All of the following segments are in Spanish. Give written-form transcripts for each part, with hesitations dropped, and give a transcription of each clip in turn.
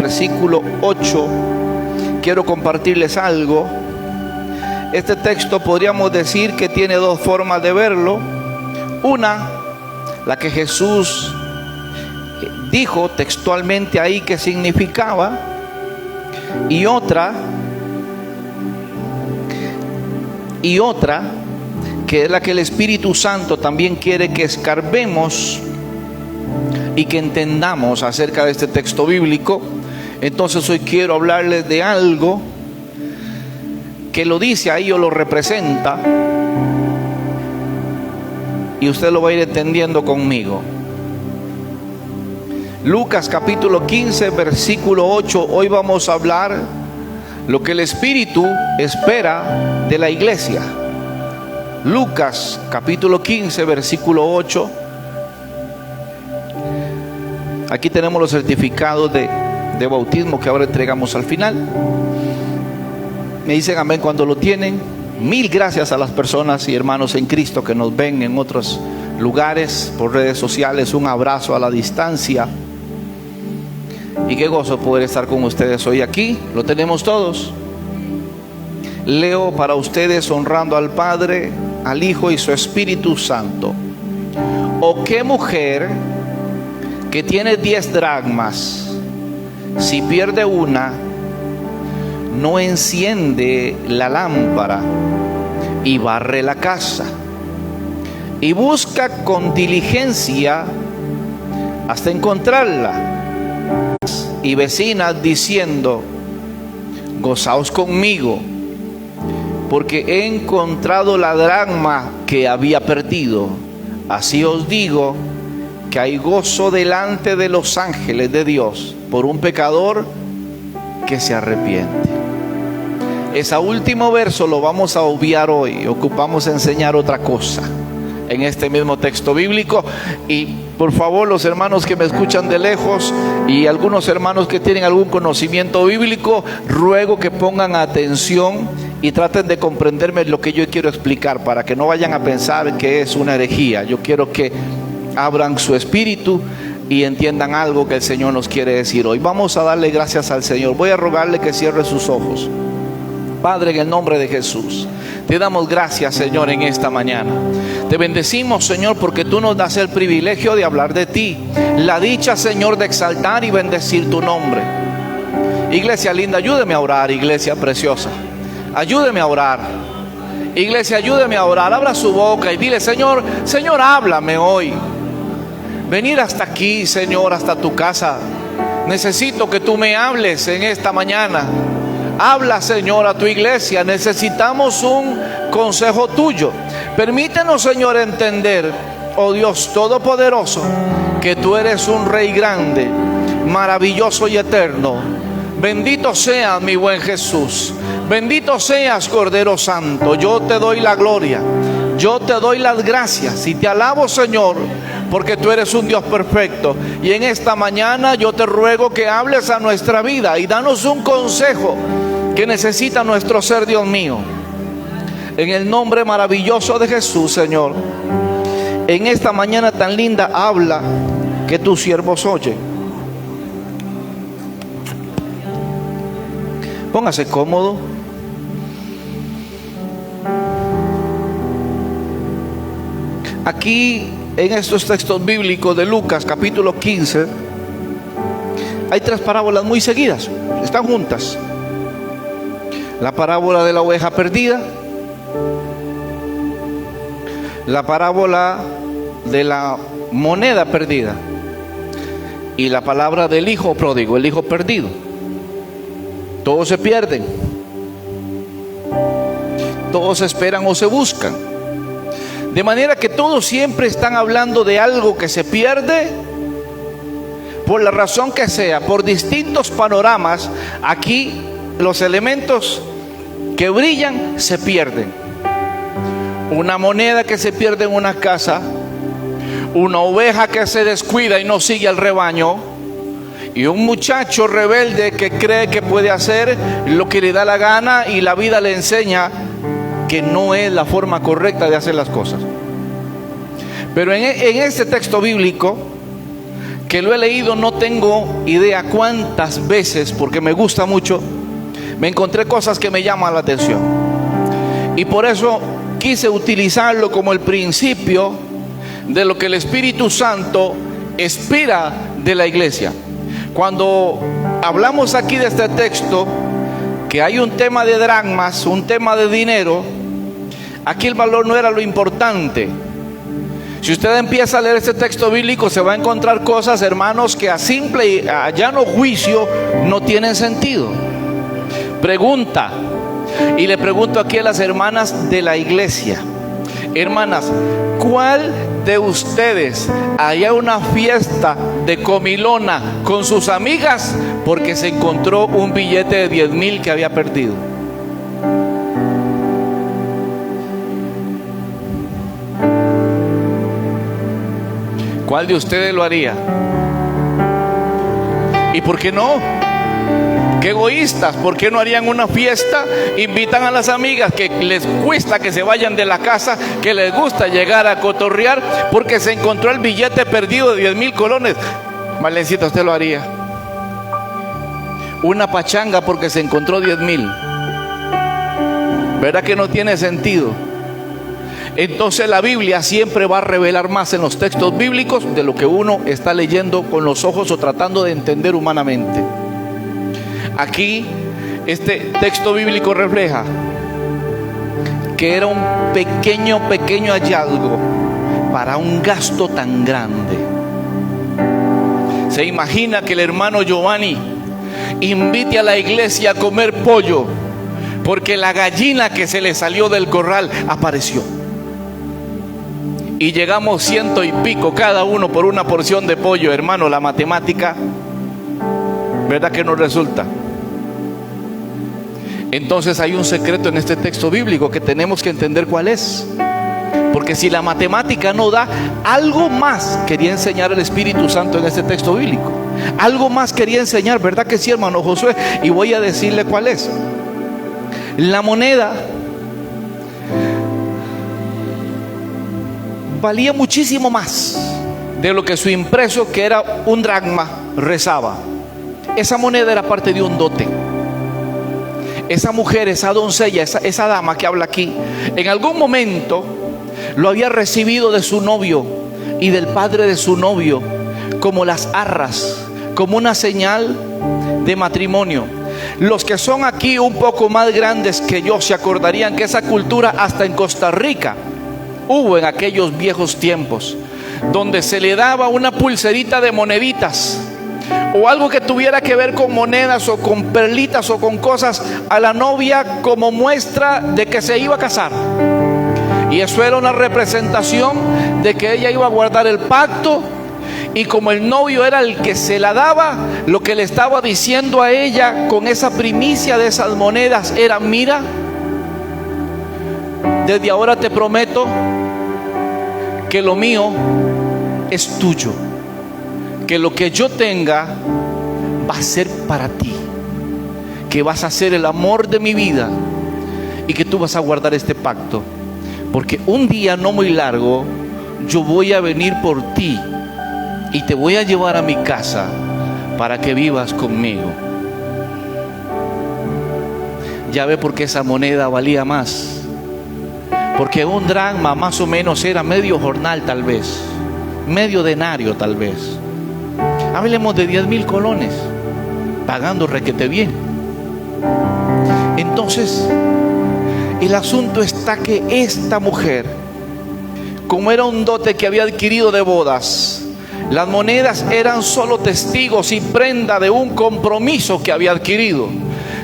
versículo 8, quiero compartirles algo. Este texto podríamos decir que tiene dos formas de verlo. Una, la que Jesús dijo textualmente ahí que significaba, y otra que es la que el Espíritu Santo también quiere que escarbemos y que entendamos acerca de este texto bíblico. Entonces hoy quiero hablarles de algo que lo dice ahí o lo representa, y usted lo va a ir entendiendo conmigo. Lucas capítulo 15 versículo 8. Hoy vamos a hablar lo que el Espíritu espera de la iglesia. Lucas capítulo 15 versículo 8. Aquí tenemos los certificados de bautismo que ahora entregamos al final. Me dicen amén cuando lo tienen. Mil gracias a las personas y hermanos en Cristo que nos ven en otros lugares por redes sociales. Un abrazo a la distancia. Y qué gozo poder estar con ustedes hoy aquí. Lo tenemos todos. Leo para ustedes honrando al Padre, al Hijo y su Espíritu Santo. ¿O qué mujer que tiene 10 dracmas, si pierde una, no enciende la lámpara y barre la casa y busca con diligencia hasta encontrarla? Y vecinas diciendo: gozaos conmigo, porque he encontrado la dracma que había perdido. Así os digo que hay gozo delante de los ángeles de Dios por un pecador que se arrepiente. Ese último verso lo vamos a obviar hoy. Ocupamos enseñar otra cosa en este mismo texto bíblico. Y por favor, los hermanos que me escuchan de lejos y algunos hermanos que tienen algún conocimiento bíblico, ruego que pongan atención y traten de comprenderme lo que yo quiero explicar, para que no vayan a pensar que es una herejía. Yo quiero que abran su espíritu y entiendan algo que el Señor nos quiere decir hoy. Vamos a darle gracias al Señor. Voy a rogarle que cierre sus ojos. Padre, en el nombre de Jesús, te damos gracias, Señor, en esta mañana. Te bendecimos, Señor, porque tú nos das el privilegio de hablar de ti. La dicha, Señor, de exaltar y bendecir tu nombre. Iglesia linda, ayúdeme a orar. Iglesia preciosa, ayúdeme a orar. Iglesia, ayúdeme a orar. Abra su boca y dile: Señor, Señor, háblame hoy. Venir hasta aquí, Señor, hasta tu casa. Necesito que tú me hables en esta mañana. Habla, Señor, a tu iglesia. Necesitamos un consejo tuyo. Permítenos, Señor, entender, oh Dios Todopoderoso, que tú eres un Rey grande, maravilloso y eterno. Bendito seas, mi buen Jesús. Bendito seas, Cordero Santo. Yo te doy la gloria. Yo te doy las gracias y te alabo, Señor, porque tú eres un Dios perfecto. Y en esta mañana yo te ruego que hables a nuestra vida y danos un consejo que necesita nuestro ser, Dios mío. En el nombre maravilloso de Jesús, Señor, en esta mañana tan linda, habla, que tus siervos oyen. Póngase cómodo. Aquí en estos textos bíblicos de Lucas capítulo 15 hay 3 parábolas muy seguidas, están juntas. La parábola de la oveja perdida, la parábola de la moneda perdida y la palabra del hijo pródigo, el hijo perdido. Todos se pierden, todos esperan o se buscan, de manera que todos siempre están hablando de algo que se pierde, por la razón que sea, por distintos panoramas. Aquí los elementos que brillan se pierden. Una moneda que se pierde en una casa, una oveja que se descuida y no sigue al rebaño, y un muchacho rebelde que cree que puede hacer lo que le da la gana y la vida le enseña que no es la forma correcta de hacer las cosas. Pero en este texto bíblico que lo he leído, no tengo idea cuántas veces, porque me gusta mucho, me encontré cosas que me llaman la atención. Y por eso quise utilizarlo como el principio de lo que el Espíritu Santo espera de la iglesia. Cuando hablamos aquí de este texto, que hay un tema de dracmas, un tema de dinero, aquí el valor no era lo importante. Si usted empieza a leer este texto bíblico, se va a encontrar cosas, hermanos, que a simple y a llano juicio no tienen sentido. Pregunta, y le pregunto aquí a las hermanas de la iglesia: hermanas, ¿cuál de ustedes haría una fiesta de comilona con sus amigas porque se encontró un billete de 10,000 que había perdido? ¿Cuál de ustedes lo haría? ¿Y por qué no? ¡Qué egoístas! ¿Por qué no harían una fiesta? Invitan a las amigas que les cuesta que se vayan de la casa, que les gusta llegar a cotorrear porque se encontró el billete perdido de 10,000 colones. Marlencita, ¿usted lo haría? Una pachanga porque se encontró 10,000. ¿Verdad que no tiene sentido? Entonces la Biblia siempre va a revelar más en los textos bíblicos de lo que uno está leyendo con los ojos o tratando de entender humanamente. Aquí este texto bíblico refleja que era un pequeño hallazgo para un gasto tan grande. Se imagina que el hermano Giovanni invite a la iglesia a comer pollo porque la gallina que se le salió del corral apareció. Y llegamos 100 y pico cada uno por una porción de pollo. Hermano, la matemática, ¿verdad que no resulta? Entonces hay un secreto en este texto bíblico que tenemos que entender cuál es. Porque si la matemática no da, algo más quería enseñar el Espíritu Santo en este texto bíblico. Algo más quería enseñar, ¿verdad que sí, hermano Josué? Y voy a decirle cuál es. La moneda valía muchísimo más de lo que su impreso, que era un dracma, rezaba. Esa moneda era parte de un dote. Esa mujer, esa doncella, esa dama que habla aquí, en algún momento lo había recibido de su novio y del padre de su novio como las arras, como una señal de matrimonio. Los que son aquí un poco más grandes que yo se acordarían que esa cultura hasta en Costa Rica hubo en aquellos viejos tiempos, donde se le daba una pulserita de moneditas o algo que tuviera que ver con monedas o con perlitas o con cosas a la novia como muestra de que se iba a casar. Y eso era una representación de que ella iba a guardar el pacto, y como el novio era el que se la daba, lo que le estaba diciendo a ella con esa primicia de esas monedas era: mira, desde ahora te prometo que lo mío es tuyo, que lo que yo tenga va a ser para ti, que vas a ser el amor de mi vida y que tú vas a guardar este pacto, porque un día no muy largo yo voy a venir por ti y te voy a llevar a mi casa para que vivas conmigo. Ya ve por qué esa moneda valía más. Porque un dracma más o menos era medio jornal, tal vez, medio denario tal vez. Hablemos de 10,000 colones, pagando requete bien. Entonces, el asunto está que esta mujer, como era un dote que había adquirido de bodas, las monedas eran solo testigos y prenda de un compromiso que había adquirido.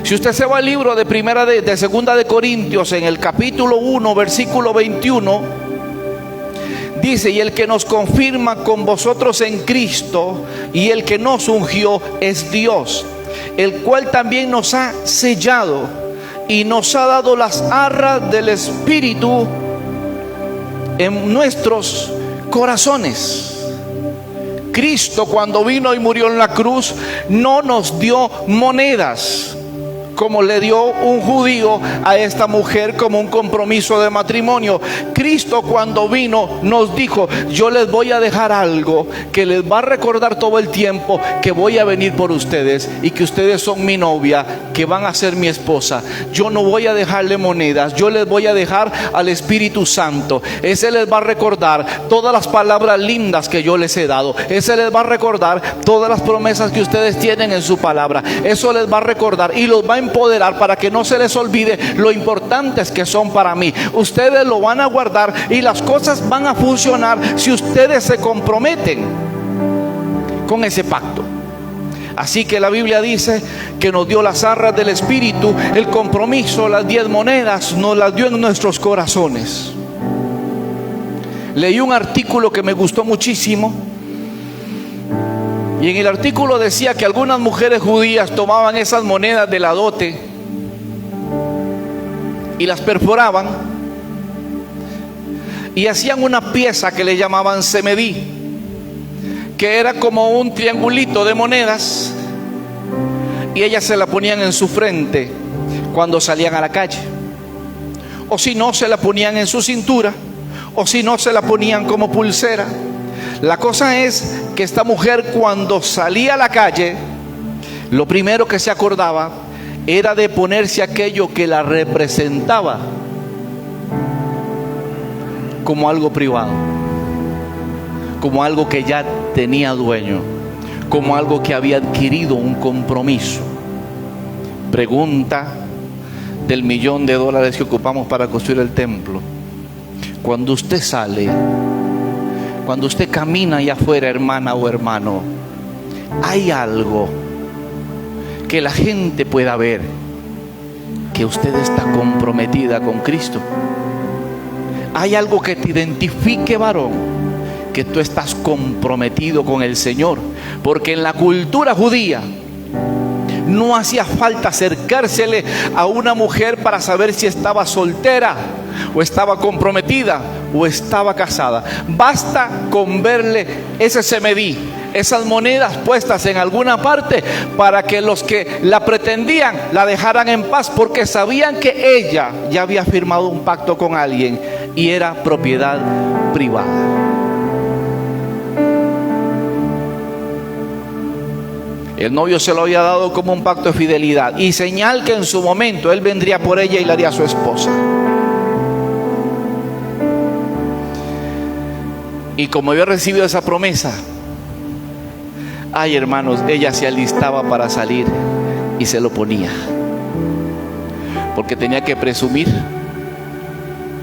Si usted se va al libro de segunda de Corintios, en el capítulo 1, versículo 21, dice: y el que nos confirma con vosotros en Cristo y el que nos ungió es Dios, el cual también nos ha sellado y nos ha dado las arras del Espíritu en nuestros corazones. Cristo, cuando vino y murió en la cruz, no nos dio monedas. como le dio un judío a esta mujer como un compromiso de matrimonio. Cristo, cuando vino, nos dijo: yo les voy a dejar algo que les va a recordar todo el tiempo que voy a venir por ustedes y que ustedes son mi novia, que van a ser mi esposa. Yo no voy a dejarle monedas, yo les voy a dejar al Espíritu Santo. Ese les va a recordar todas las palabras lindas que yo les he dado. Ese les va a recordar todas las promesas que ustedes tienen en su palabra. Eso les va a recordar y los va a empoderar para que no se les olvide lo importantes que son para mí. Ustedes lo van a guardar y las cosas van a funcionar si ustedes se comprometen con ese pacto. Así que la Biblia dice que nos dio las arras del Espíritu, el compromiso, las 10 monedas, nos las dio en nuestros corazones. Leí un artículo que me gustó muchísimo, y en el artículo decía que algunas mujeres judías tomaban esas monedas de la dote y las perforaban y hacían una pieza que le llamaban semedí, que era como un triangulito de monedas, y ellas se la ponían en su frente cuando salían a la calle, o si no se la ponían en su cintura, o si no se la ponían como pulsera. La cosa es que esta mujer, cuando salía a la calle, lo primero que se acordaba era de ponerse aquello que la representaba como algo privado, como algo que ya tenía dueño, como algo que había adquirido un compromiso. Pregunta del $1.000.000 que ocupamos para construir el templo: cuando usted sale, cuando usted camina allá afuera, hermana o hermano, hay algo que la gente pueda ver que usted está comprometida con Cristo. Hay algo que te identifique, varón, que tú estás comprometido con el Señor. Porque en la cultura judía no hacía falta acercársele a una mujer para saber si estaba soltera, o estaba comprometida, o estaba casada. Basta con verle ese semedí, esas monedas puestas en alguna parte, para que los que la pretendían la dejaran en paz, porque sabían que ella ya había firmado un pacto con alguien y era propiedad privada. El novio se lo había dado como un pacto de fidelidad y señal que en su momento él vendría por ella y la haría su esposa. Y como había recibido esa promesa, ay, hermanos, ella se alistaba para salir y se lo ponía, porque tenía que presumir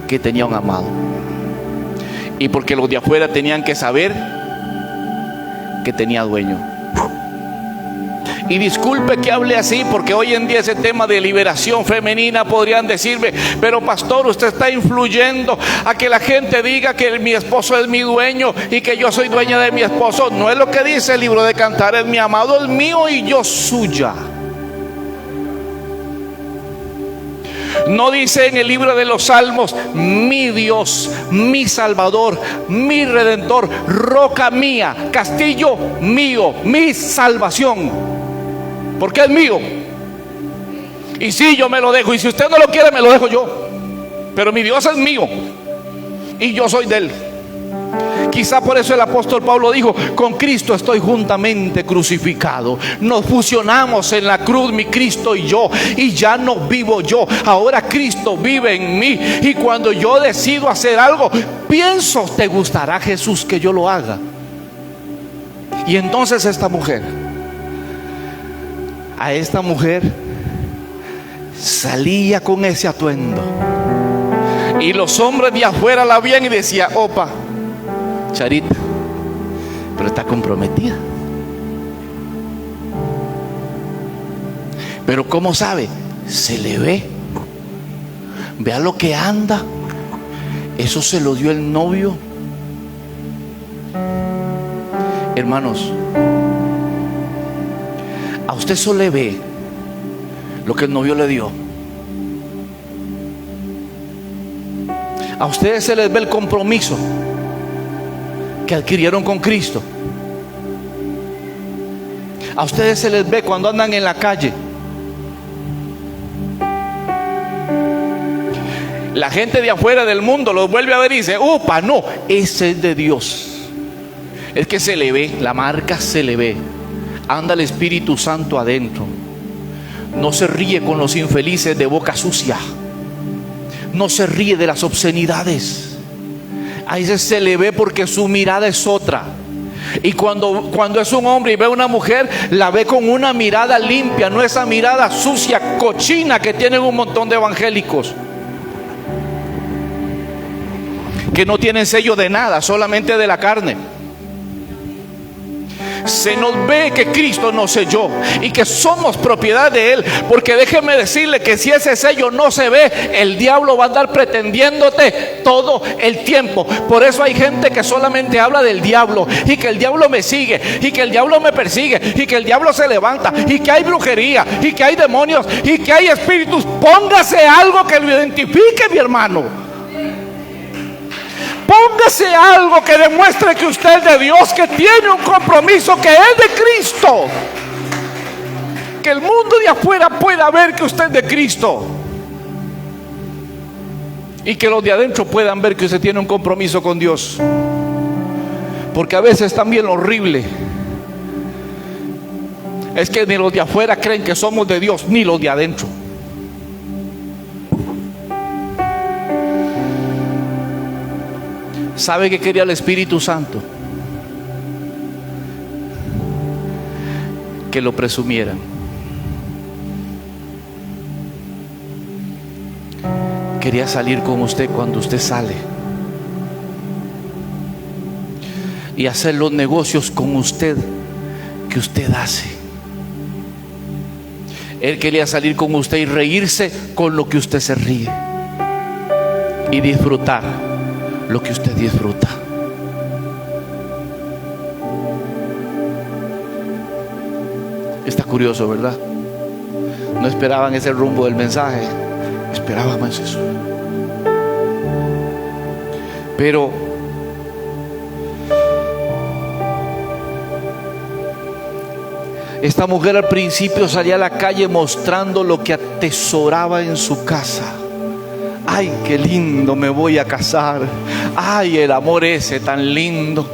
que tenía un amado, y porque los de afuera tenían que saber que tenía dueño. Y disculpe que hable así, porque hoy en día ese tema de liberación femenina podrían decirme: pero pastor, usted está influyendo a que la gente diga que mi esposo es mi dueño y que yo soy dueña de mi esposo. No es lo que dice el libro de Cantares: mi amado es mío y yo suya. No dice en el libro de los Salmos: mi Dios, mi Salvador, mi Redentor, roca mía, castillo mío, mi salvación. Porque es mío. Y si yo me lo dejo, y si usted no lo quiere, me lo dejo yo. Pero mi Dios es mío y yo soy de él. Quizá por eso el apóstol Pablo dijo: con Cristo estoy juntamente crucificado. Nos fusionamos en la cruz, mi Cristo y yo. Y ya no vivo yo, ahora Cristo vive en mí. Y cuando yo decido hacer algo, pienso: ¿te gustará, Jesús, que yo lo haga? Y entonces a esta mujer salía con ese atuendo, y los hombres de afuera la veían y decían: opa, Charita, pero está comprometida. Pero ¿cómo sabe? Se le ve. Vea lo que anda. Eso se lo dio el novio. Hermanos, a usted solo le ve lo que el novio le dio. A ustedes se les ve el compromiso que adquirieron con Cristo. A ustedes se les ve cuando andan en la calle La gente de afuera del mundo los vuelve a ver y dice: upa, no, ese es de Dios. Es que se le ve, la marca se le ve. Anda el Espíritu Santo adentro. No se ríe con los infelices de boca sucia. No se ríe de las obscenidades. A ese se le ve porque su mirada es otra. Y cuando es un hombre y ve a una mujer, la ve con una mirada limpia, no esa mirada sucia, cochina que tienen un montón de evangélicos, que no tienen sello de nada, solamente de la carne. Se nos ve que Cristo nos selló y que somos propiedad de Él. Porque déjeme decirle que si ese sello no se ve, el diablo va a andar pretendiéndote todo el tiempo. Por eso hay gente que solamente habla del diablo, y que el diablo me sigue, y que el diablo me persigue, y que el diablo se levanta, y que hay brujería, y que hay demonios, y que hay espíritus. Póngase algo que lo identifique, mi hermano. Póngase algo que demuestre que usted es de Dios, que tiene un compromiso, que es de Cristo. Que el mundo de afuera pueda ver que usted es de Cristo, y que los de adentro puedan ver que usted tiene un compromiso con Dios. Porque a veces también lo horrible es que ni los de afuera creen que somos de Dios, ni los de adentro. ¿Sabe qué quería el Espíritu Santo? Que lo presumieran. Quería salir con usted cuando usted sale, y hacer los negocios con usted que usted hace. Él quería salir con usted y reírse con lo que usted se ríe, y disfrutar lo que usted disfruta. Está curioso, ¿verdad? No esperaban ese rumbo del mensaje, esperaban más eso. Pero esta mujer al principio salía a la calle mostrando lo que atesoraba en su casa. Ay, qué lindo, me voy a casar. Ay, el amor ese tan lindo,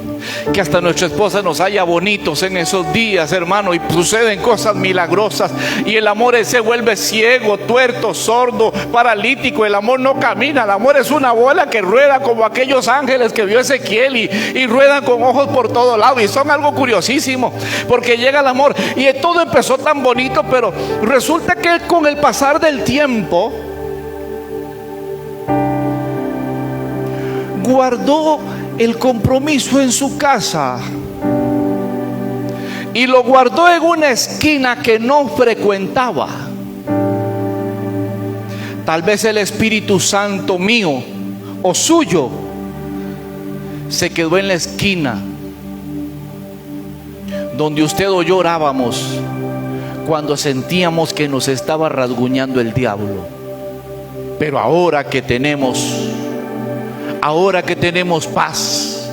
que hasta nuestra esposa nos haya bonitos en esos días, hermano, y suceden cosas milagrosas, y el amor ese vuelve ciego, tuerto, sordo, paralítico. El amor no camina. El amor es una bola que rueda como aquellos ángeles que vio Ezequiel, y ruedan con ojos por todo lado, y son algo curiosísimo, porque llega el amor y todo empezó tan bonito, pero resulta que con el pasar del tiempo guardó el compromiso en su casa, y lo guardó en una esquina que no frecuentaba. Tal vez el Espíritu Santo mío o suyo se quedó en la esquina donde usted o yo orábamos cuando sentíamos que nos estaba rasguñando el diablo. Pero ahora que tenemos paz,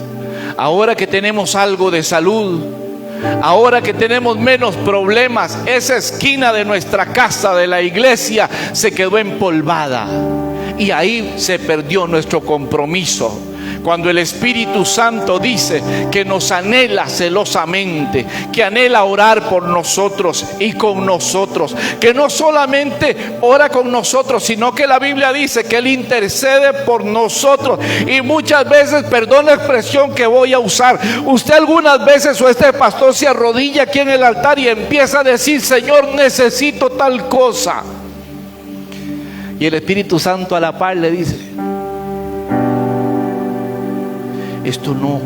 ahora que tenemos algo de salud, ahora que tenemos menos problemas, esa esquina de nuestra casa, de la iglesia, se quedó empolvada, y ahí se perdió nuestro compromiso. Cuando el Espíritu Santo dice que nos anhela celosamente, que anhela orar por nosotros y con nosotros, que no solamente ora con nosotros, sino que la Biblia dice que Él intercede por nosotros. Y muchas veces, perdón la expresión que voy a usar, usted algunas veces o este pastor se arrodilla aquí en el altar y empieza a decir: Señor, necesito tal cosa. Y el Espíritu Santo a la par le dice: esto no,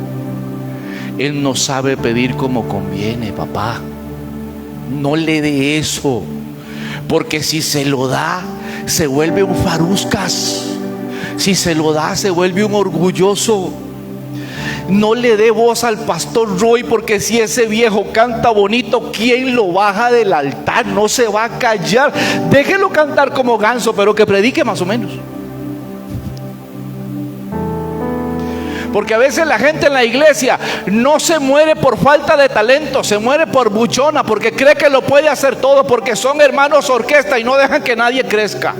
Él no sabe pedir como conviene, papá. No le dé eso, porque si se lo da, se vuelve un faruscas. Si se lo da, se vuelve un orgulloso. No le dé voz al pastor Roy, porque si ese viejo canta bonito, ¿quién lo baja del altar? No se va a callar. Déjelo cantar como ganso, pero que predique más o menos. Porque a veces la gente en la iglesia no se muere por falta de talento, se muere por buchona, porque cree que lo puede hacer todo, porque son hermanos orquesta y no dejan que nadie crezca.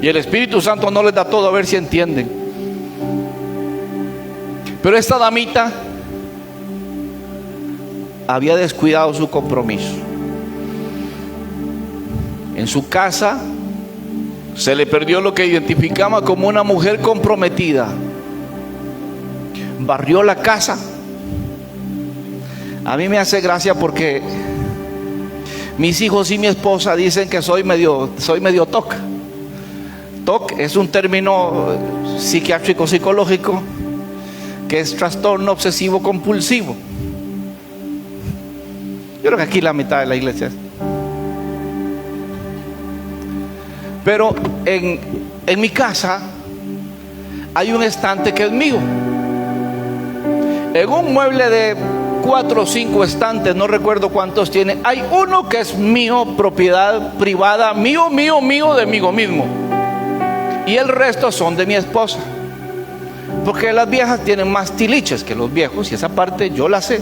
Y el Espíritu Santo no les da todo, a ver si entienden. Pero esta damita había descuidado su compromiso. En su casa se le perdió lo que identificaba como una mujer comprometida. Barrió la casa. A mí me hace gracia porque mis hijos y mi esposa dicen que soy medio TOC. TOC es un término psiquiátrico psicológico que es trastorno obsesivo compulsivo. Yo creo que aquí la mitad de la iglesia es. Pero en mi casa hay un estante que es mío. En un mueble de 4 o 5 estantes, no recuerdo cuántos tiene, hay uno que es mío, propiedad privada, mío, de mí mismo. Y el resto son de mi esposa. Porque las viejas tienen más tiliches que los viejos, y esa parte yo la sé.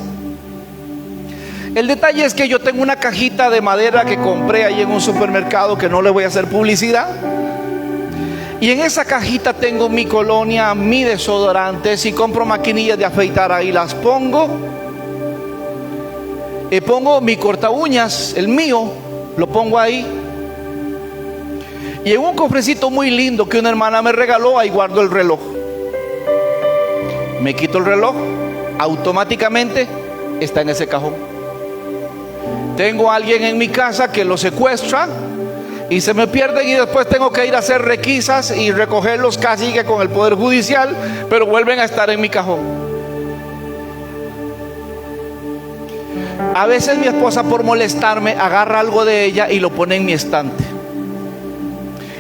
El detalle es que yo tengo una cajita de madera que compré ahí en un supermercado, que no le voy a hacer publicidad. Y en esa cajita tengo mi colonia, mi desodorante. Si compro maquinillas de afeitar, ahí las pongo. Y pongo mi corta uñas, el mío, lo pongo ahí. Y en un cofrecito muy lindo que una hermana me regaló, ahí guardo el reloj. Me quito el reloj, automáticamente está en ese cajón. Tengo a alguien en mi casa que lo secuestra y se me pierden, y después tengo que ir a hacer requisas y recogerlos casi que con el poder judicial, pero vuelven a estar en mi cajón. A veces mi esposa, por molestarme, agarra algo de ella y lo pone en mi estante.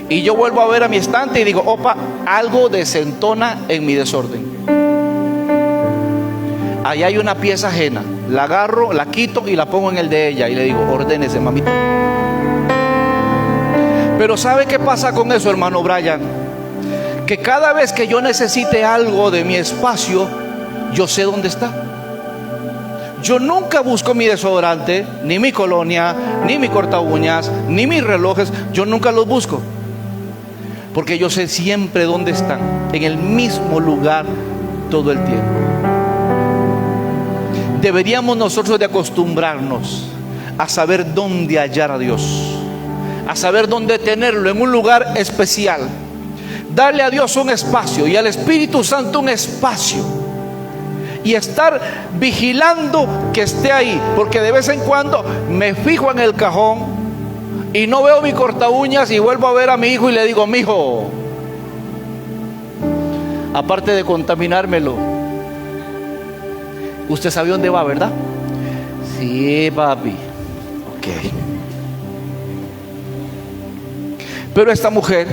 Y yo vuelvo a ver a mi estante y digo, opa, algo desentona en mi desorden. Ahí hay una pieza ajena. La agarro, la quito y la pongo en el de ella. Y le digo, ordénese, mamita. Pero ¿sabe qué pasa con eso, hermano Brian? Que cada vez que yo necesite algo de mi espacio, yo sé dónde está. Yo nunca busco mi desodorante, ni mi colonia, ni mi corta uñas, ni mis relojes. Yo nunca los busco, porque yo sé siempre dónde están. En el mismo lugar todo el tiempo. Deberíamos nosotros de acostumbrarnos a saber dónde hallar a Dios, a saber dónde tenerlo en un lugar especial. Darle a Dios un espacio y al Espíritu Santo un espacio, y estar vigilando que esté ahí, porque de vez en cuando me fijo en el cajón y no veo mi corta uñas, y vuelvo a ver a mi hijo y le digo, mijo, aparte de contaminármelo, usted sabe dónde va, ¿verdad? Sí, papi. Ok. Pero esta mujer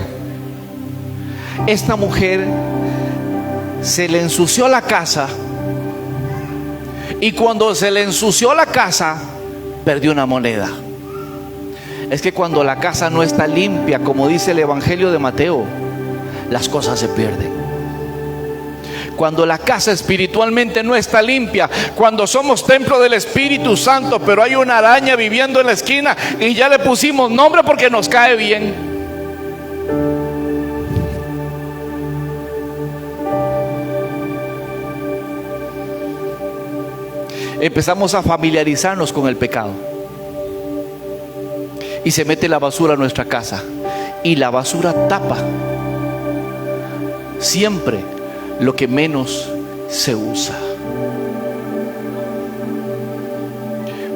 se le ensució la casa, y cuando se le ensució la casa, perdió una moneda. Es que cuando la casa no está limpia, como dice el Evangelio de Mateo, las cosas se pierden. Cuando la casa espiritualmente no está limpia, cuando somos templo del Espíritu Santo, pero hay una araña viviendo en la esquina y ya le pusimos nombre porque nos cae bien. Empezamos a familiarizarnos con el pecado, y se mete la basura a nuestra casa, y la basura tapa siempre lo que menos se usa.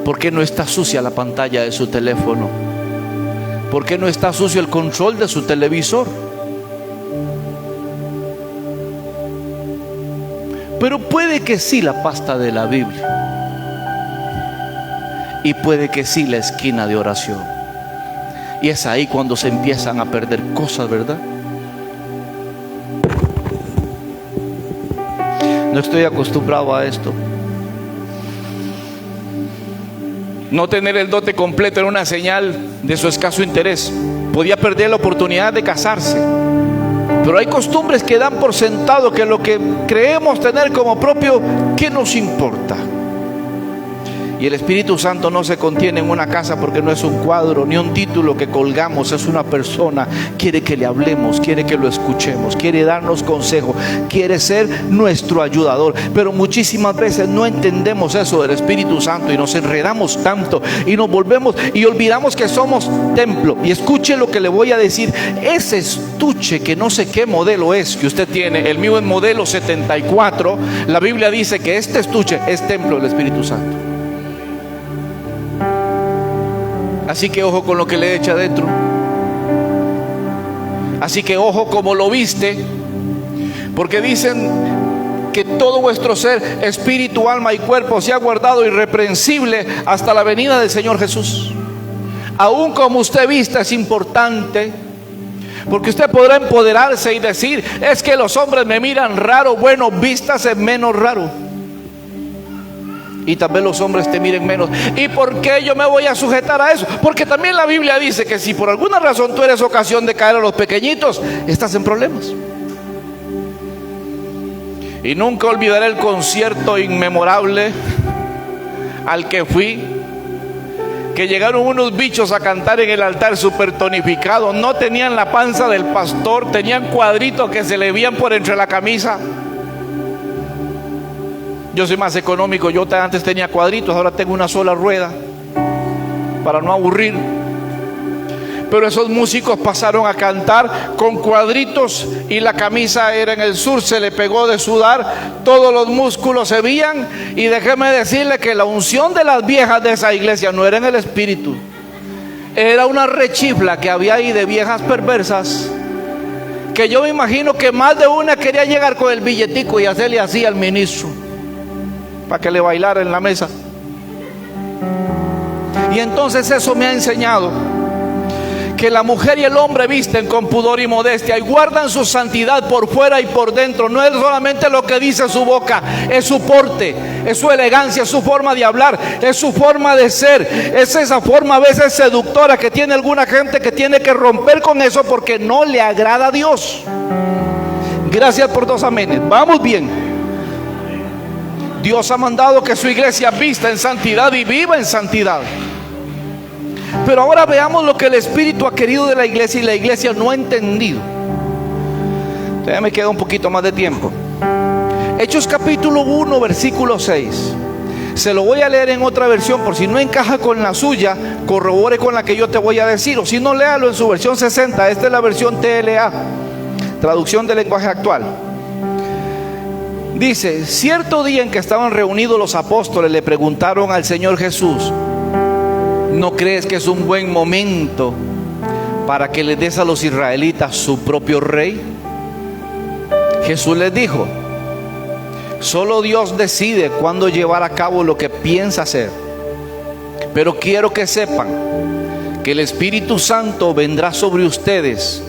¿Por qué no está sucia la pantalla de su teléfono? ¿Por qué no está sucio el control de su televisor? Pero puede que sí la pasta de la Biblia, y puede que sí la esquina de oración. Y es ahí cuando se empiezan a perder cosas, ¿verdad? No estoy acostumbrado a esto. No tener el dote completo era una señal de su escaso interés. Podía perder la oportunidad de casarse. Pero hay costumbres que dan por sentado que lo que creemos tener como propio, ¿qué nos importa? Y el Espíritu Santo no se contiene en una casa, porque no es un cuadro ni un título que colgamos, es una persona. Quiere que le hablemos, quiere que lo escuchemos, quiere darnos consejo, quiere ser nuestro ayudador. Pero muchísimas veces no entendemos eso del Espíritu Santo y nos enredamos tanto y nos volvemos y olvidamos que somos templo. Y escuche lo que le voy a decir: ese estuche que no sé qué modelo es que usted tiene, el mío es modelo 74, la Biblia dice que este estuche es templo del Espíritu Santo. Así que ojo con lo que le echa adentro. Así que ojo como lo viste, porque dicen que todo vuestro ser, espíritu, alma y cuerpo, sea guardado irreprensible hasta la venida del Señor Jesús. Aún como usted vista es importante, porque usted podrá empoderarse y decir: es que los hombres me miran raro. Bueno, vístase menos raro, y tal vez los hombres te miren menos. ¿Y por qué yo me voy a sujetar a eso? Porque también la Biblia dice que si por alguna razón tú eres ocasión de caer a los pequeñitos, estás en problemas. Y nunca olvidaré el concierto inmemorable al que fui, que llegaron unos bichos a cantar en el altar súper tonificados. No tenían la panza del pastor, tenían cuadritos que se le veían por entre la camisa. Yo soy más económico, yo antes tenía cuadritos, ahora tengo una sola rueda para no aburrir. Pero esos músicos pasaron a cantar con cuadritos y la camisa era en el sur, se le pegó de sudar, todos los músculos se veían. Y déjeme decirle que la unción de las viejas de esa iglesia no era en el espíritu, era una rechifla que había ahí de viejas perversas, que yo me imagino que más de una quería llegar con el billetico y hacerle así al ministro para que le bailara en la mesa. Y entonces eso me ha enseñado que la mujer y el hombre visten con pudor y modestia y guardan su santidad por fuera y por dentro. No es solamente lo que dice su boca, es su porte, es su elegancia, es su forma de hablar, es su forma de ser. Es esa forma a veces seductora que tiene alguna gente que tiene que romper con eso porque no le agrada a Dios. Gracias por 2 amenes. Vamos bien. Dios ha mandado que su iglesia vista en santidad y viva en santidad. Pero ahora veamos lo que el Espíritu ha querido de la iglesia y la iglesia no ha entendido. Ya me queda un poquito más de tiempo. Hechos capítulo 1 versículo 6. Se lo voy a leer en otra versión, por si no encaja con la suya, corrobore con la que yo te voy a decir. O si no, léalo en su versión 60. Esta es la versión TLA, traducción del lenguaje actual. Dice: cierto día en que estaban reunidos los apóstoles, le preguntaron al Señor Jesús: ¿no crees que es un buen momento para que le des a los israelitas su propio rey? Jesús les dijo: solo Dios decide cuándo llevar a cabo lo que piensa hacer. Pero quiero que sepan que el Espíritu Santo vendrá sobre ustedes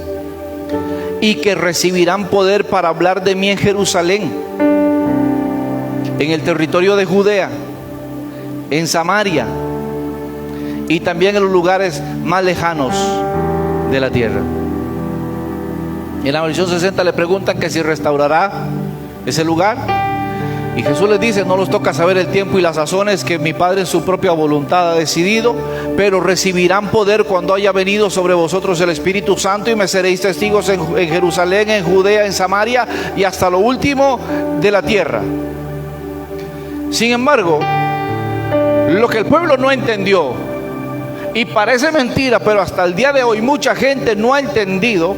y que recibirán poder para hablar de mí en Jerusalén, en el territorio de Judea, en Samaria y también en los lugares más lejanos de la tierra. En la versión 60 le preguntan que si restaurará ese lugar, y Jesús les dice: no los toca saber el tiempo y las sazones que mi Padre en su propia voluntad ha decidido, pero recibirán poder cuando haya venido sobre vosotros el Espíritu Santo, y me seréis testigos en Jerusalén, en Judea, en Samaria y hasta lo último de la tierra. Sin embargo, lo que el pueblo no entendió, y parece mentira, pero hasta el día de hoy mucha gente no ha entendido,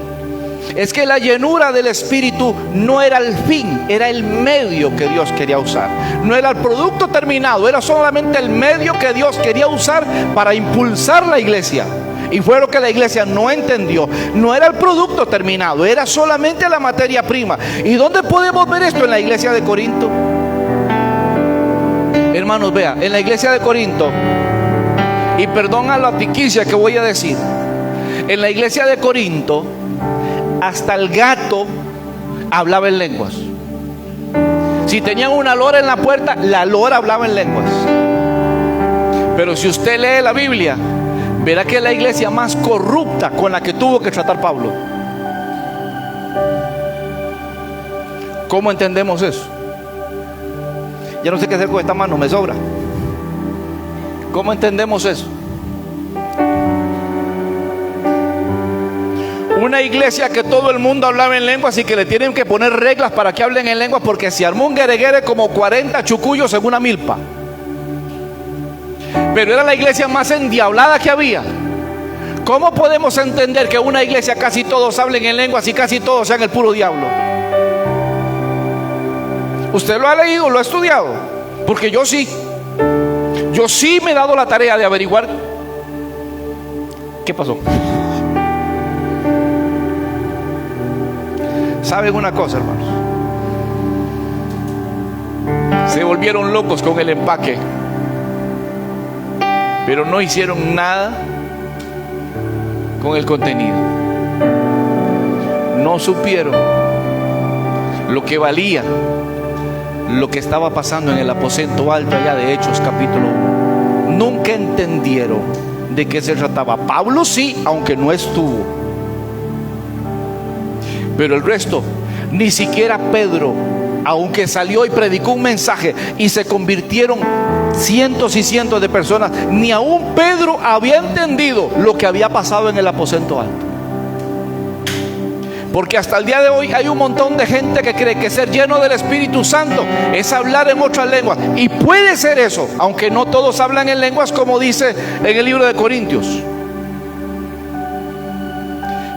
es que la llenura del Espíritu no era el fin, era el medio que Dios quería usar. No era el producto terminado, era solamente el medio que Dios quería usar para impulsar la iglesia. Y fue lo que la iglesia no entendió. No era el producto terminado, era solamente la materia prima. ¿Y dónde podemos ver esto? En la iglesia de Corinto. Hermanos, vea, en la iglesia de Corinto, y perdón a la tiquicia que voy a decir, en la iglesia de Corinto hasta el gato hablaba en lenguas. Si tenían una lora en la puerta, la lora hablaba en lenguas. Pero si usted lee la Biblia, verá que es la iglesia más corrupta con la que tuvo que tratar Pablo. ¿Cómo entendemos eso? Ya no sé qué hacer con esta mano, me sobra. ¿Cómo entendemos eso? Una iglesia que todo el mundo hablaba en lenguas y que le tienen que poner reglas para que hablen en lenguas, porque se armó un guereguere como 40 chucullos en una milpa. Pero era la iglesia más endiablada que había. ¿Cómo podemos entender que una iglesia casi todos hablen en lenguas y casi todos sean el puro diablo? ¿Usted lo ha leído, lo ha estudiado? Porque yo sí. Yo sí me he dado la tarea de averiguar qué pasó. ¿Saben una cosa, hermanos? Se volvieron locos con el empaque, pero no hicieron nada con el contenido. No supieron lo que valía lo que estaba pasando en el aposento alto allá de Hechos capítulo 1. Nunca entendieron de qué se trataba. Pablo sí, aunque no estuvo. Pero el resto, ni siquiera Pedro, aunque salió y predicó un mensaje y se convirtieron cientos y cientos de personas, ni aún Pedro había entendido lo que había pasado en el aposento alto. Porque hasta el día de hoy hay un montón de gente que cree que ser lleno del Espíritu Santo es hablar en otras lenguas. Y puede ser eso, aunque no todos hablan en lenguas, como dice en el libro de Corintios.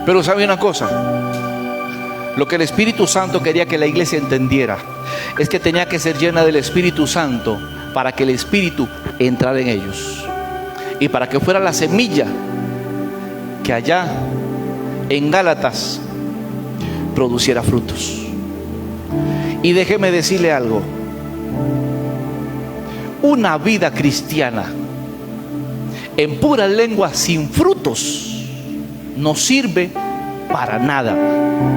Pero ¿sabe una cosa? Lo que el Espíritu Santo quería que la iglesia entendiera es que tenía que ser llena del Espíritu Santo para que el Espíritu entrara en ellos y para que fuera la semilla que allá en Gálatas produciera frutos. Y déjeme decirle algo: una vida cristiana en pura lengua sin frutos no sirve para nada.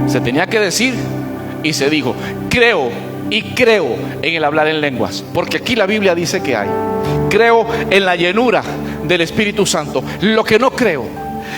Se tenía que decir y se dijo: creo en el hablar en lenguas, porque aquí la Biblia dice que hay. Creo en la llenura del Espíritu Santo. Lo que no creo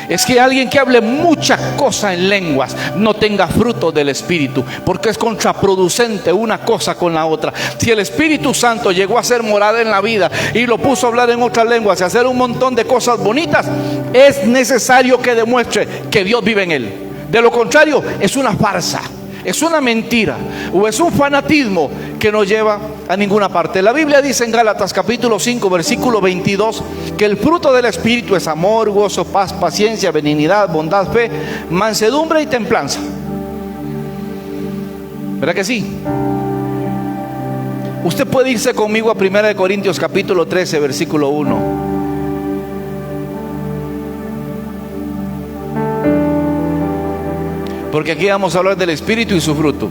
es que alguien que hable muchas cosas en lenguas no tenga fruto del Espíritu, porque es contraproducente una cosa con la otra. Si el Espíritu Santo llegó a ser morada en la vida y lo puso a hablar en otras lenguas y a hacer un montón de cosas bonitas, es necesario que demuestre que Dios vive en él. De lo contrario, es una farsa, es una mentira o es un fanatismo que no lleva a ninguna parte. La Biblia dice en Gálatas capítulo 5 versículo 22 que el fruto del Espíritu es amor, gozo, paz, paciencia, benignidad, bondad, fe, mansedumbre y templanza. ¿Verdad que sí? Usted puede irse conmigo a 1 Corintios capítulo 13 versículo 1. Porque aquí vamos a hablar del Espíritu y su fruto.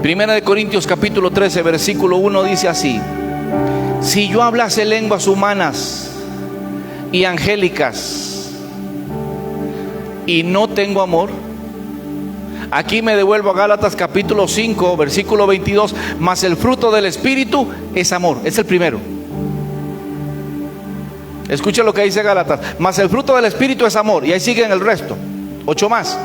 1 Corintios capítulo 13 versículo 1 dice así: si yo hablase lenguas humanas y angélicas y no tengo amor. Aquí me devuelvo a Gálatas capítulo 5 versículo 22. Mas el fruto del Espíritu es amor. Es el primero. Escucha lo que dice Gálatas: mas el fruto del Espíritu es amor. Y ahí siguen el resto, 8 más.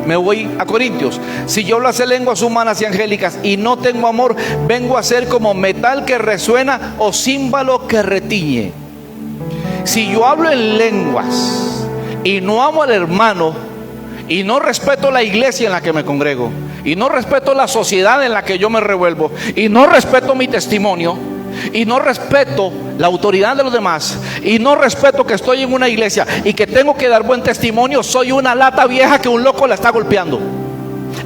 Me voy a Corintios. Si yo hablase lenguas humanas y angélicas y no tengo amor, vengo a ser como metal que resuena o címbalo que retiñe. Si yo hablo en lenguas y no amo al hermano, y no respeto la iglesia en la que me congrego, y no respeto la sociedad en la que yo me revuelvo, y no respeto mi testimonio, y no respeto la autoridad de los demás, y no respeto que estoy en una iglesia y que tengo que dar buen testimonio, soy una lata vieja que un loco la está golpeando.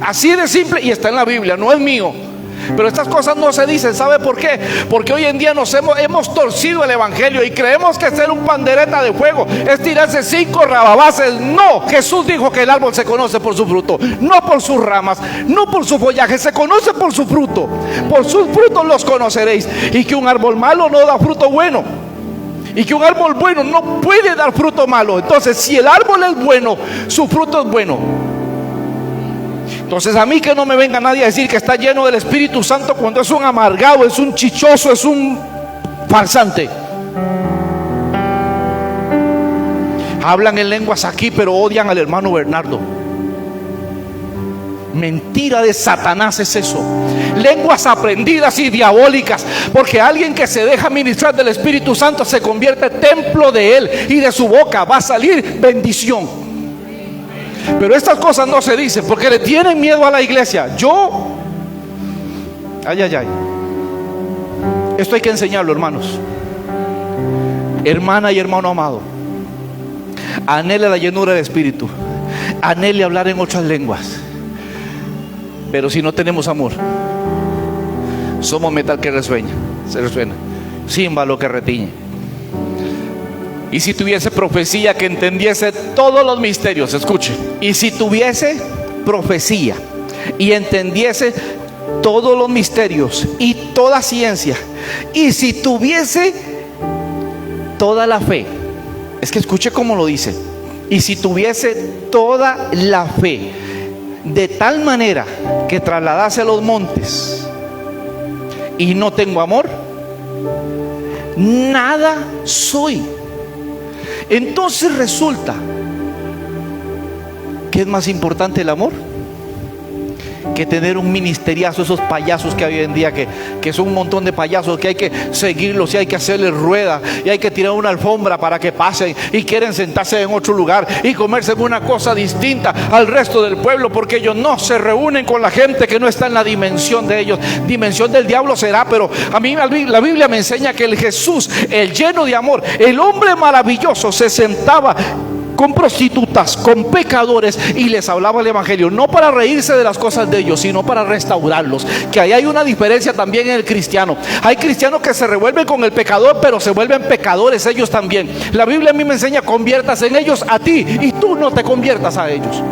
Así de simple, y está en la Biblia, no es mío. Pero estas cosas no se dicen. ¿Sabe por qué? Porque hoy en día hemos torcido el evangelio y creemos que ser un pandereta de fuego es tirarse 5 rababaces. No, Jesús dijo que el árbol se conoce por su fruto, no por sus ramas, no por su follaje, se conoce por su fruto. Por sus frutos los conoceréis. Y que un árbol malo no da fruto bueno, y que un árbol bueno no puede dar fruto malo. Entonces, si el árbol es bueno, su fruto es bueno. Entonces, a mí que no me venga nadie a decir que está lleno del Espíritu Santo cuando es un amargado, es un chichoso, es un farsante. Hablan en lenguas aquí, pero odian al hermano Bernardo. Mentira de Satanás es eso. Lenguas aprendidas y diabólicas, porque alguien que se deja ministrar del Espíritu Santo se convierte en templo de Él, y de su boca va a salir bendición. Pero estas cosas no se dicen porque le tienen miedo a la iglesia. Esto hay que enseñarlo, hermanos. Hermana y hermano amado, anhele la llenura del Espíritu, anhele hablar en otras lenguas. Pero si no tenemos amor, somos metal que resuena, címbalo que retiñe. Y si tuviese profecía que entendiese todos los misterios, escuche, y si tuviese profecía y entendiese todos los misterios y toda ciencia, y si tuviese toda la fe, es que escuche cómo lo dice, y si tuviese toda la fe, de tal manera que trasladase a los montes, y no tengo amor, nada soy. Entonces resulta que es más importante el amor que tener un ministeriazo, esos payasos que hay hoy en día, que son un montón de payasos que hay que seguirlos y hay que hacerles rueda y hay que tirar una alfombra para que pasen, y quieren sentarse en otro lugar y comerse una cosa distinta al resto del pueblo, porque ellos no se reúnen con la gente que no está en la dimensión de ellos. Dimensión del diablo será, pero a mí la Biblia me enseña que el Jesús, el lleno de amor, el hombre maravilloso, se sentaba con prostitutas, con pecadores, y les hablaba el evangelio, no para reírse de las cosas de ellos, sino para restaurarlos. Que ahí hay una diferencia también en el cristiano. Hay cristianos que se revuelven con el pecador, pero se vuelven pecadores ellos también. La Biblia a mí me enseña: conviertas en ellos a ti, y tú no te conviertas a ellos.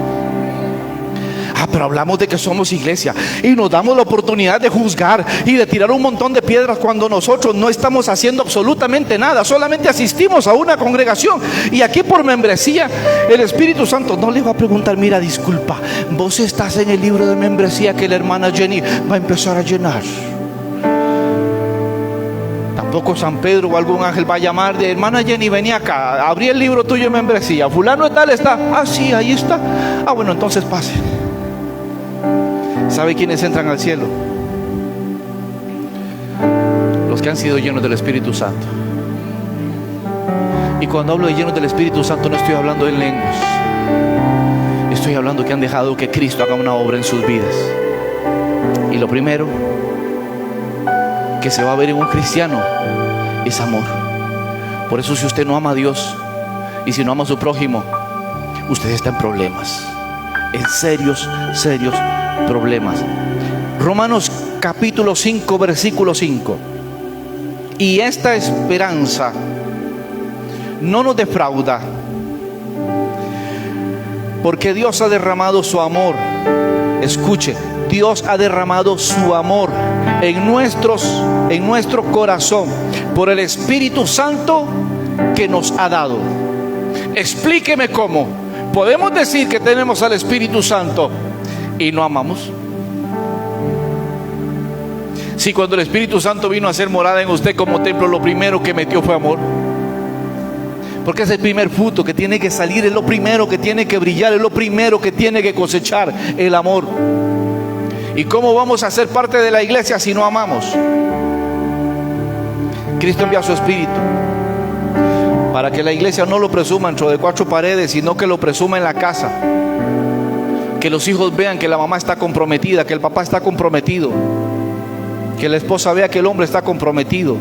Pero hablamos de que somos iglesia y nos damos la oportunidad de juzgar y de tirar un montón de piedras cuando nosotros no estamos haciendo absolutamente nada, solamente asistimos a una congregación. Y aquí por membresía el Espíritu Santo no le va a preguntar: mira, disculpa, vos estás en el libro de membresía que la hermana Jenny va a empezar a llenar. Tampoco San Pedro o algún ángel va a llamar de: hermana Jenny, vení acá, abrí el libro tuyo de membresía, fulano tal está. Sí, ahí está. Bueno, entonces pase. ¿Sabe quiénes entran al cielo? Los que han sido llenos del Espíritu Santo. Y cuando hablo de llenos del Espíritu Santo, no estoy hablando en lenguas. Estoy hablando que han dejado que Cristo haga una obra en sus vidas. Y lo primero que se va a ver en un cristiano es amor. Por eso, si usted no ama a Dios y si no ama a su prójimo, usted está en problemas, en serios problemas. Romanos capítulo 5 versículo 5: y esta esperanza no nos defrauda, porque Dios ha derramado su amor. Escuche, Dios ha derramado su amor en nuestro corazón por el Espíritu Santo que nos ha dado. Explíqueme cómo podemos decir que tenemos al Espíritu Santo y no amamos. Si cuando el Espíritu Santo vino a hacer morada en usted como templo, lo primero que metió fue amor. Porque es el primer fruto que tiene que salir, es lo primero que tiene que brillar, es lo primero que tiene que cosechar, el amor. ¿Y cómo vamos a ser parte de la iglesia si no amamos? Cristo envió a su Espíritu para que la iglesia no lo presuma dentro de cuatro paredes, sino que lo presuma en la casa. Que los hijos vean que la mamá está comprometida, que el papá está comprometido, que la esposa vea que el hombre está comprometido,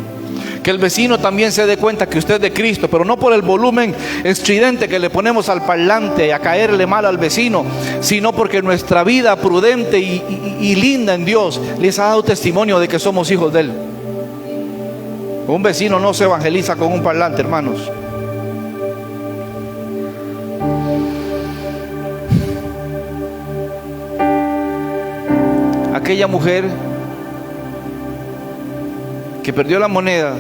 que el vecino también se dé cuenta que usted es de Cristo, pero no por el volumen estridente que le ponemos al parlante a caerle mal al vecino, sino porque nuestra vida prudente y linda en Dios les ha dado testimonio de que somos hijos de Él. Un vecino no se evangeliza con un parlante, hermanos. Aquella mujer que perdió la moneda,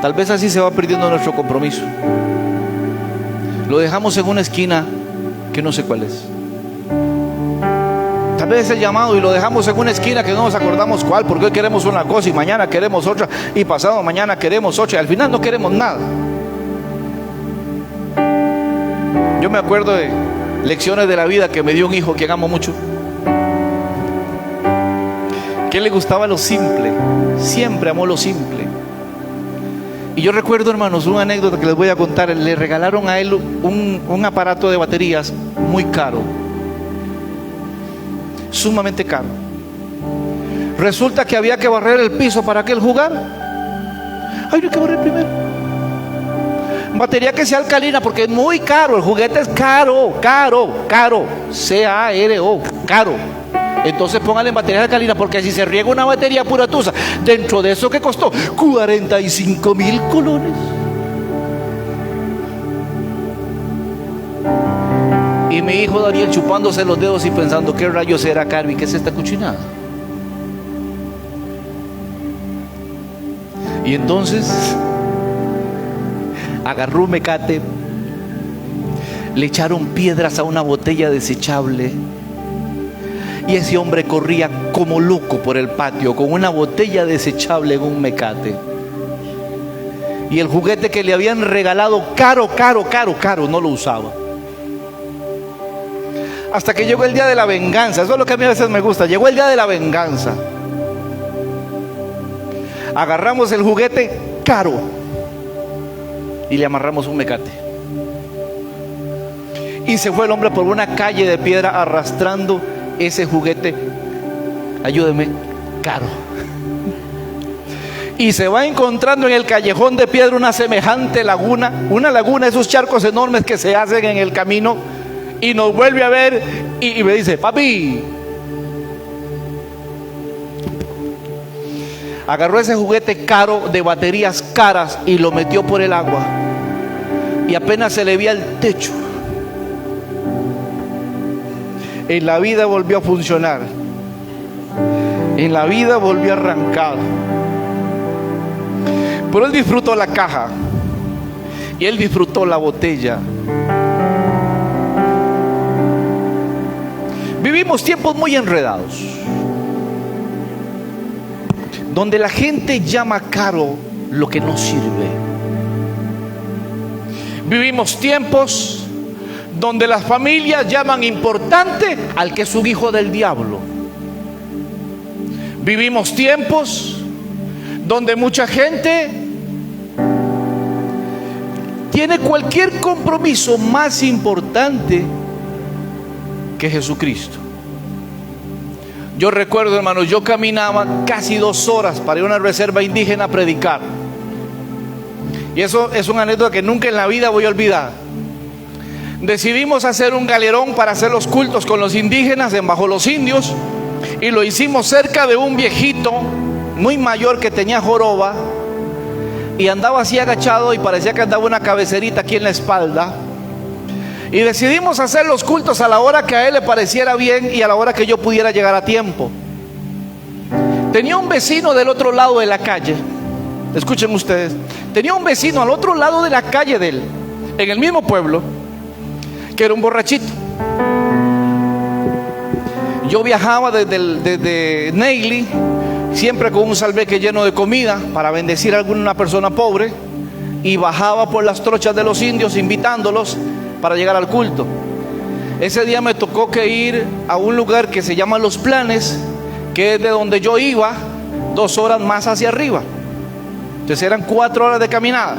tal vez así se va perdiendo nuestro compromiso. Lo dejamos en una esquina que no sé cuál es. Tal vez es el llamado y lo dejamos en una esquina que no nos acordamos cuál, porque hoy queremos una cosa y mañana queremos otra y pasado mañana queremos otra y al final no queremos nada. Yo me acuerdo de lecciones de la vida que me dio un hijo que amo mucho, que le gustaba lo simple, siempre amó lo simple. Y yo recuerdo, hermanos, una anécdota que les voy a contar. Le regalaron a él un aparato de baterías muy caro, sumamente caro. Resulta que había que barrer el piso para que él jugara. Ay, no hay que barrer primero. Batería que sea alcalina, porque es muy caro. El juguete es caro. C-A-R-O, caro. Entonces póngale en batería alcalina, porque si se riega una batería pura tusa, dentro de eso que costó 45,000 colones. Y mi hijo Daniel chupándose los dedos y pensando, ¿qué rayos será, Carvi? ¿Qué es esta cuchinada? Y entonces agarró un mecate, le echaron piedras a una botella desechable, y ese hombre corría como loco por el patio con una botella desechable en un mecate. Y el juguete que le habían regalado caro, no lo usaba. Hasta que llegó el día de la venganza. Eso es lo que a mí a veces me gusta. Llegó el día de la venganza. Agarramos el juguete caro y le amarramos un mecate. Y se fue el hombre por una calle de piedra arrastrando ese juguete, ayúdeme, caro. Y se va encontrando en el callejón de piedra una semejante laguna, esos charcos enormes que se hacen en el camino, y nos vuelve a ver y me dice, papi, agarró ese juguete caro de baterías caras y lo metió por el agua, y apenas se le veía el techo. En la vida volvió a funcionar, en la vida volvió a arrancar. Pero él disfrutó la caja y él disfrutó la botella. Vivimos tiempos muy enredados, donde la gente llama caro lo que no sirve. Vivimos tiempos donde las familias llaman importante al que es un hijo del diablo. Vivimos tiempos donde mucha gente tiene cualquier compromiso más importante que Jesucristo. Yo recuerdo, hermanos, yo caminaba casi 2 horas para ir a una reserva indígena a predicar. Y eso es una anécdota que nunca en la vida voy a olvidar. Decidimos hacer un galerón para hacer los cultos con los indígenas en Bajo los Indios, y lo hicimos cerca de un viejito muy mayor que tenía joroba y andaba así agachado y parecía que andaba una cabecerita aquí en la espalda. Y decidimos hacer los cultos a la hora que a él le pareciera bien y a la hora que yo pudiera llegar a tiempo. Tenía un vecino del otro lado de la calle. Escuchen ustedes, tenía un vecino al otro lado de la calle de él, en el mismo pueblo, que era un borrachito. Yo viajaba desde Neily, siempre con un salveque lleno de comida para bendecir a alguna persona pobre, y bajaba por las trochas de los indios invitándolos para llegar al culto. Ese día me tocó que ir a un lugar que se llama Los Planes, que es de donde yo iba 2 horas más hacia arriba. Entonces eran 4 horas de caminada.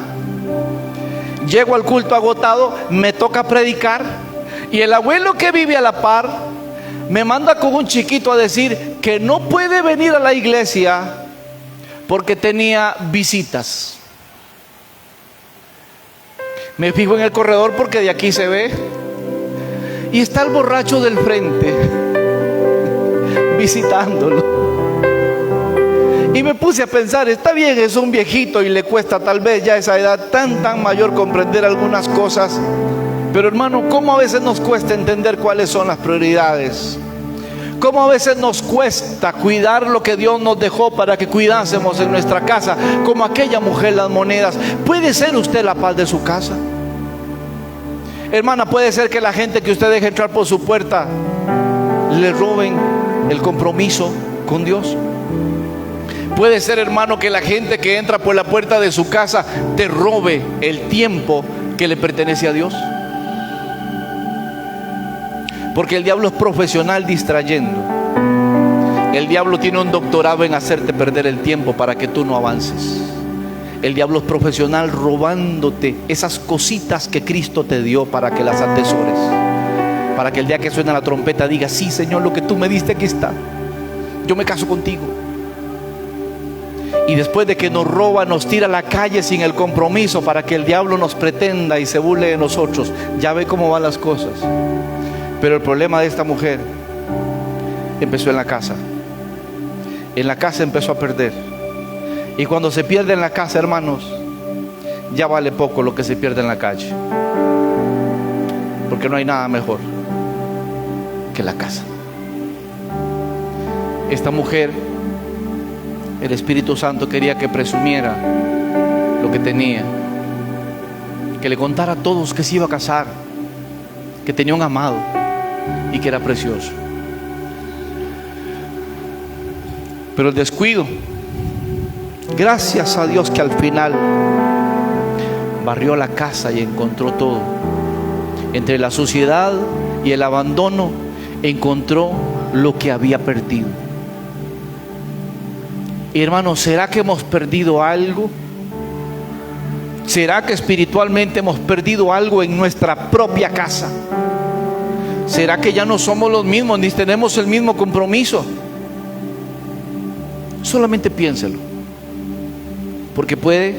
Llego al culto agotado, me toca predicar, y el abuelo que vive a la par me manda con un chiquito a decir que no puede venir a la iglesia porque tenía visitas. Me fijo en el corredor porque de aquí se ve, y está el borracho del frente visitándolo. Y me puse a pensar, está bien, es un viejito y le cuesta tal vez ya a esa edad tan mayor comprender algunas cosas, pero hermano, ¿cómo a veces nos cuesta entender cuáles son las prioridades? ¿Cómo a veces nos cuesta cuidar lo que Dios nos dejó para que cuidásemos en nuestra casa? Como aquella mujer, las monedas. ¿Puede ser usted la paz de su casa? Hermana, puede ser que la gente que usted deje entrar por su puerta le roben el compromiso con Dios. Puede ser, hermano, que la gente que entra por la puerta de su casa te robe el tiempo que le pertenece a Dios. Porque el diablo es profesional distrayendo. El diablo tiene un doctorado en hacerte perder el tiempo para que tú no avances. El diablo es profesional robándote esas cositas que Cristo te dio para que las atesores. Para que el día que suena la trompeta digas: sí, Señor, lo que tú me diste aquí está. Yo me caso contigo. Y después de que nos roba, nos tira a la calle sin el compromiso para que el diablo nos pretenda y se burle de nosotros. Ya ve cómo van las cosas. Pero el problema de esta mujer empezó en la casa. En la casa empezó a perder. Y cuando se pierde en la casa, hermanos, ya vale poco lo que se pierde en la calle. Porque no hay nada mejor que la casa. Esta mujer, el Espíritu Santo quería que presumiera lo que tenía, que le contara a todos que se iba a casar, que tenía un amado y que era precioso. Pero el descuido, gracias a Dios que al final barrió la casa y encontró todo. Entre la suciedad y el abandono encontró lo que había perdido. Y hermanos, ¿será que hemos perdido algo? ¿Será que espiritualmente hemos perdido algo en nuestra propia casa? ¿Será que ya no somos los mismos ni tenemos el mismo compromiso? Solamente piénselo, porque puede,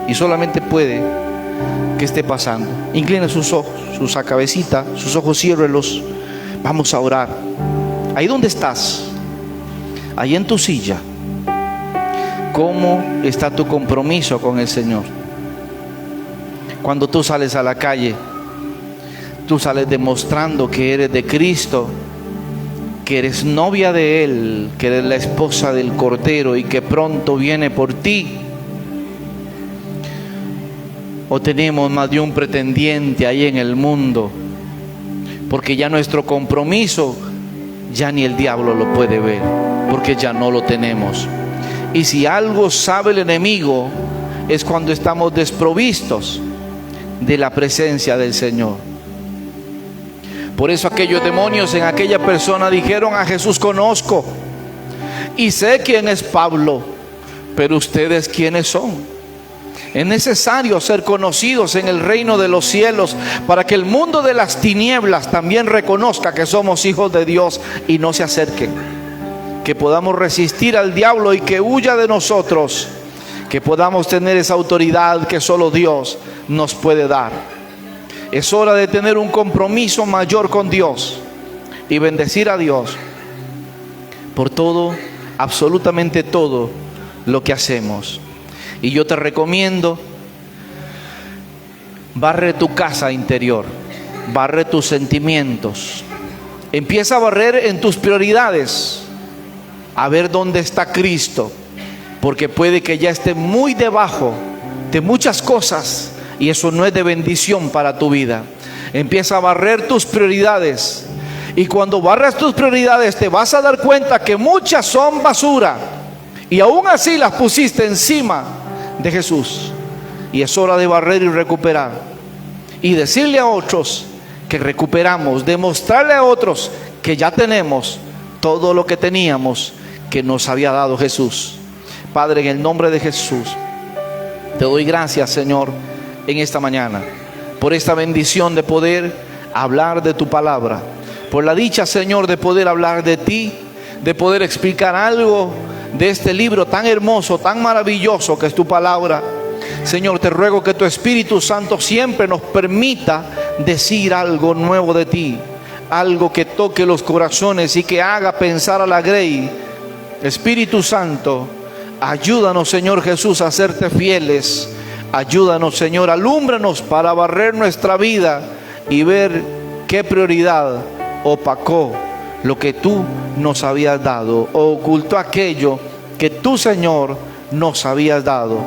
y solamente puede, que esté pasando. Incline sus ojos, su cabecita, sus ojos, ciérrelos. Vamos a orar. Ahí donde estás, ahí en tu silla, ¿cómo está tu compromiso con el Señor? Cuando tú sales a la calle, tú sales demostrando que eres de Cristo, que eres novia de Él, que eres la esposa del Cordero y que pronto viene por ti. O tenemos más de un pretendiente ahí en el mundo, porque ya nuestro compromiso ya ni el diablo lo puede ver, porque ya no lo tenemos. Y si algo sabe el enemigo es cuando estamos desprovistos de la presencia del Señor. Por eso aquellos demonios en aquella persona dijeron a Jesús: conozco y sé quién es Pablo, pero ustedes ¿quiénes son? Es necesario ser conocidos en el reino de los cielos para que el mundo de las tinieblas también reconozca que somos hijos de Dios y no se acerquen. Que podamos resistir al diablo y que huya de nosotros. Que podamos tener esa autoridad que solo Dios nos puede dar. Es hora de tener un compromiso mayor con Dios y bendecir a Dios por todo, absolutamente todo lo que hacemos. Y yo te recomiendo, barre tu casa interior, barre tus sentimientos, empieza a barrer en tus prioridades, a ver dónde está Cristo, porque puede que ya esté muy debajo de muchas cosas y eso no es de bendición para tu vida. Empieza a barrer tus prioridades y cuando barras tus prioridades te vas a dar cuenta que muchas son basura y aún así las pusiste encima de Jesús. Y es hora de barrer y recuperar y decirle a otros que recuperamos, demostrarle a otros que ya tenemos todo lo que teníamos que nos había dado Jesús. Padre, en el nombre de Jesús te doy gracias, Señor, en esta mañana por esta bendición de poder hablar de tu palabra, por la dicha, Señor, de poder hablar de ti, de poder explicar algo de este libro tan hermoso, tan maravilloso que es tu palabra. Señor, te ruego que tu Espíritu Santo siempre nos permita decir algo nuevo de ti, algo que toque los corazones y que haga pensar a la grey. Espíritu Santo, ayúdanos, Señor Jesús, a serte fieles. Ayúdanos, Señor, alúmbranos para barrer nuestra vida y ver qué prioridad opacó lo que tú nos habías dado, o ocultó aquello que tú, Señor, nos habías dado.